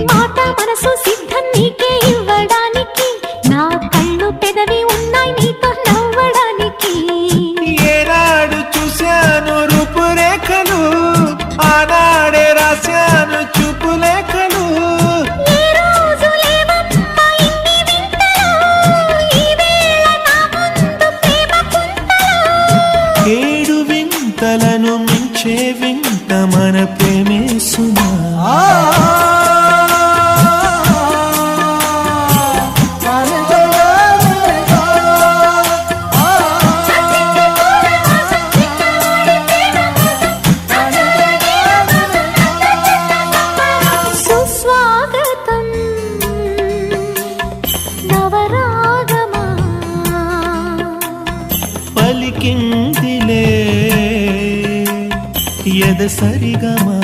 మాట మనసు సిద్ధం నీకే ఇవ్వడానికి, నా కళ్ళు పెదవి ఉన్నాయి నీతో నవ్వడానికి. ఏనాడు చూశాను రూపురేఖలు, ఆనాడే రాశాను చూపులేఖలు. ఏ రోజు లేవమ్మా ఇన్ని వింతలు, ఈ వేళ నా ముందు ప్రేమ కుంతలు. ఏడు వింతలను మించే వింత మన ప్రేమే సుమా. సుస్వాగతం నవరాగమా, పలికిందిలే ఎద సరిగమా.